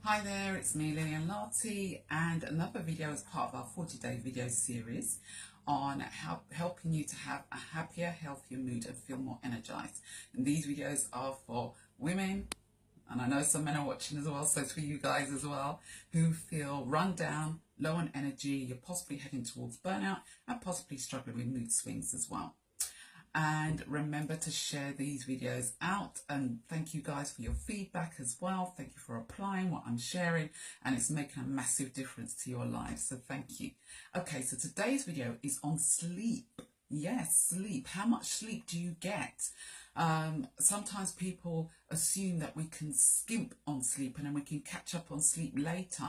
Hi there, it's me Lillian Larty, and another video as part of our 40-day video series on helping you to have a happier, healthier mood and feel more energized. And these videos are for women, and I know some men are watching as well, so it's for you guys as well, who feel run down, low on energy, you're possibly heading towards burnout and possibly struggling with mood swings as well. And remember to share these videos out, and thank you guys for your feedback as well. Thank you for applying what I'm sharing, and it's making a massive difference to your lives, so thank you. Okay, so today's video is on sleep. Yes, sleep. How much sleep do you get? Sometimes people assume that we can skimp on sleep and then we can catch up on sleep later,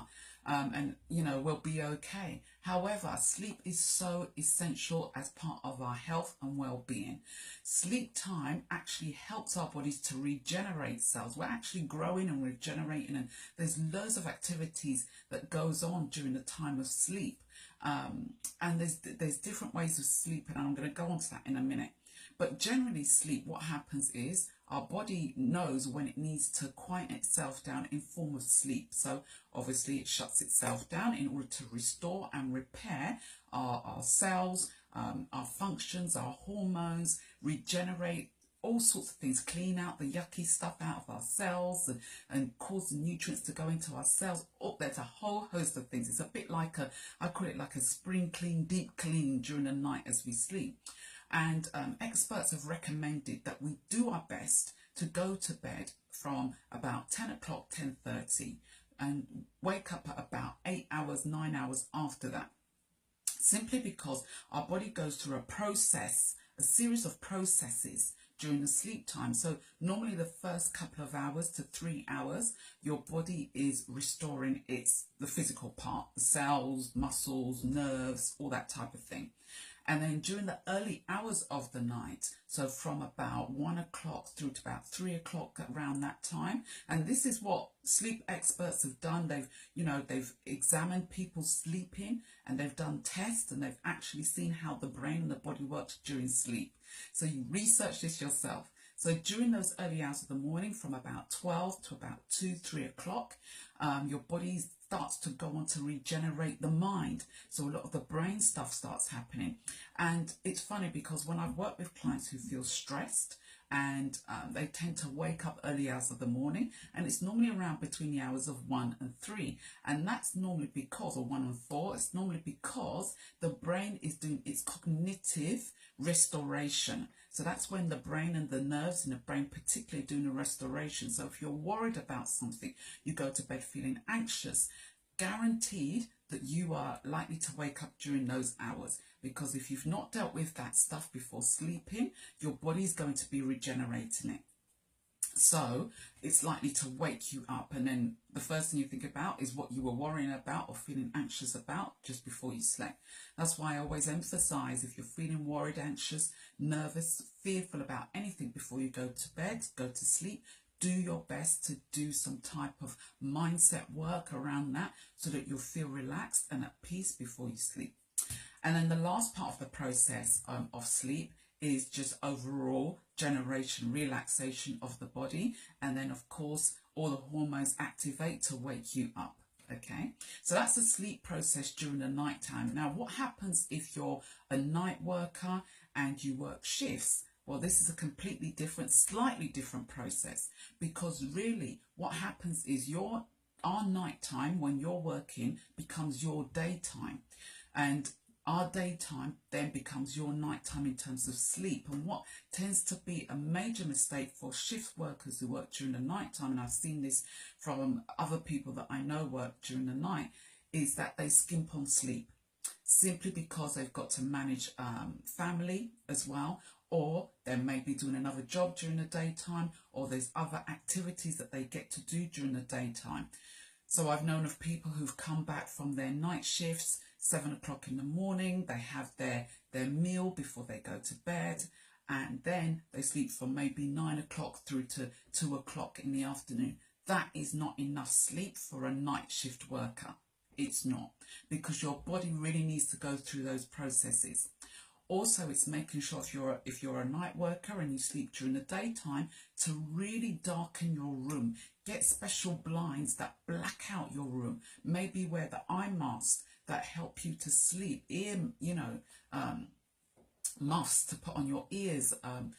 and we'll be okay. However, sleep is so essential as part of our health and well-being. Sleep time actually helps our bodies to regenerate cells. We're actually growing and regenerating, and there's loads of activities that goes on during the time of sleep. And there's different ways of sleeping, and I'm going to go on to that in a minute. But generally, sleep, what happens is our body knows when it needs to quieten itself down in form of sleep. So obviously it shuts itself down in order to restore and repair our cells, our functions, our hormones, regenerate all sorts of things, clean out the yucky stuff out of our cells and cause the nutrients to go into our cells. Oh, there's a whole host of things. It's a bit like I call it like a spring clean, deep clean during the night as we sleep. And experts have recommended that we do our best to go to bed from about 10 o'clock, 10:30, and wake up at about 8 hours, 9 hours after that. Simply because our body goes through a series of processes during the sleep time. So normally the first couple of hours to 3 hours, your body is restoring the physical part, the cells, muscles, nerves, all that type of thing. And then during the early hours of the night, so from about 1 o'clock through to about 3 o'clock, around that time, and this is what sleep experts have done. They've examined people sleeping, and they've done tests, and they've actually seen how the brain and the body works during sleep. So you research this yourself. So during those early hours of the morning, from about 12 to about 2, 3 o'clock, your body starts to go on to regenerate the mind. So a lot of the brain stuff starts happening. And it's funny because when I've worked with clients who feel stressed, and they tend to wake up early hours of the morning, and it's normally around between the hours of 1 and 3, and that's normally because, or 1 and 4, it's normally because the brain is doing its cognitive restoration. So that's when the brain and the nerves in the brain particularly doing a restoration. So if you're worried about something, you go to bed feeling anxious, guaranteed that you are likely to wake up during those hours, because if you've not dealt with that stuff before sleeping, your body's going to be regenerating it. So it's likely to wake you up, and then the first thing you think about is what you were worrying about or feeling anxious about just before you slept. That's why I always emphasize, if you're feeling worried, anxious, nervous, fearful about anything before you go to bed, go to sleep, do your best to do some type of mindset work around that so that you'll feel relaxed and at peace before you sleep. And then the last part of the process of sleep is just overall generation, relaxation of the body. And then, of course, all the hormones activate to wake you up. Okay, so that's the sleep process during the night time. Now, what happens if you're a night worker and you work shifts? Well, this is a completely different, slightly different process, because really what happens is our nighttime when you're working becomes your daytime, and our daytime then becomes your nighttime in terms of sleep. And what tends to be a major mistake for shift workers who work during the nighttime, and I've seen this from other people that I know work during the night, is that they skimp on sleep simply because they've got to manage family as well, or they may be doing another job during the daytime, or there's other activities that they get to do during the daytime. So I've known of people who've come back from their night shifts, 7 o'clock in the morning, they have their meal before they go to bed, and then they sleep from maybe 9 o'clock through to 2 o'clock in the afternoon. That is not enough sleep for a night shift worker. It's not, because your body really needs to go through those processes. Also, it's making sure if you're a night worker and you sleep during the daytime, to really darken your room. Get special blinds that black out your room. Maybe wear the eye masks that help you to sleep. Muffs to put on your ears. That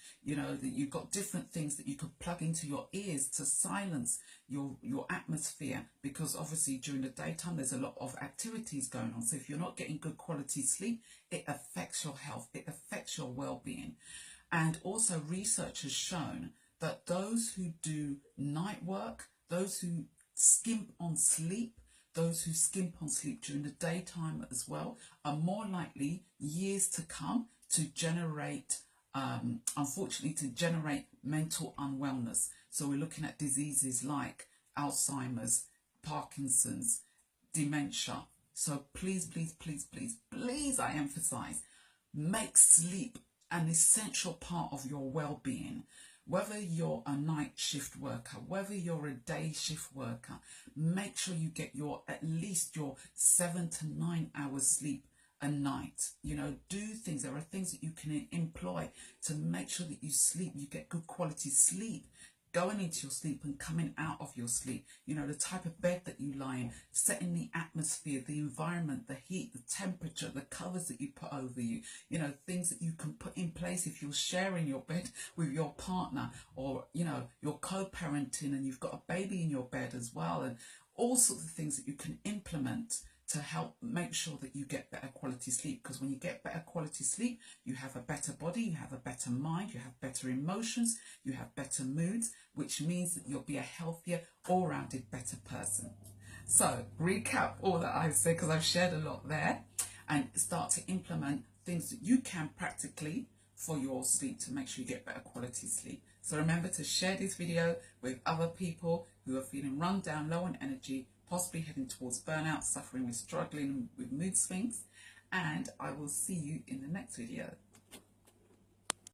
you've got different things that you could plug into your ears to silence your atmosphere, because obviously during the daytime there's a lot of activities going on. So if you're not getting good quality sleep, it affects your health, it affects your well-being. And also research has shown that those who do night work, those who skimp on sleep, those who skimp on sleep during the daytime as well, are more likely years to come to generate, unfortunately, to generate mental unwellness. So we're looking at diseases like Alzheimer's, Parkinson's, dementia. So please, please, please, please, please, I emphasize, make sleep an essential part of your well-being. Whether you're a night shift worker, whether you're a day shift worker, make sure you get at least your 7 to 9 hours sleep a night. Do things. There are things that you can employ to make sure that you sleep, you get good quality sleep, going into your sleep and coming out of your sleep. The type of bed that you lie in, setting the atmosphere, the environment, the heat, the temperature, the covers that you put over you, things that you can put in place if you're sharing your bed with your partner, or, you're co-parenting and you've got a baby in your bed as well, and all sorts of things that you can implement to help make sure that you get better quality sleep. Because when you get better quality sleep, you have a better body, you have a better mind, you have better emotions, you have better moods, which means that you'll be a healthier, all-rounded, better person. So recap all that I've said, because I've shared a lot there, and start to implement things that you can practically for your sleep to make sure you get better quality sleep. So remember to share this video with other people who are feeling run down, low on energy, possibly heading towards burnout, struggling with mood swings, and I will see you in the next video.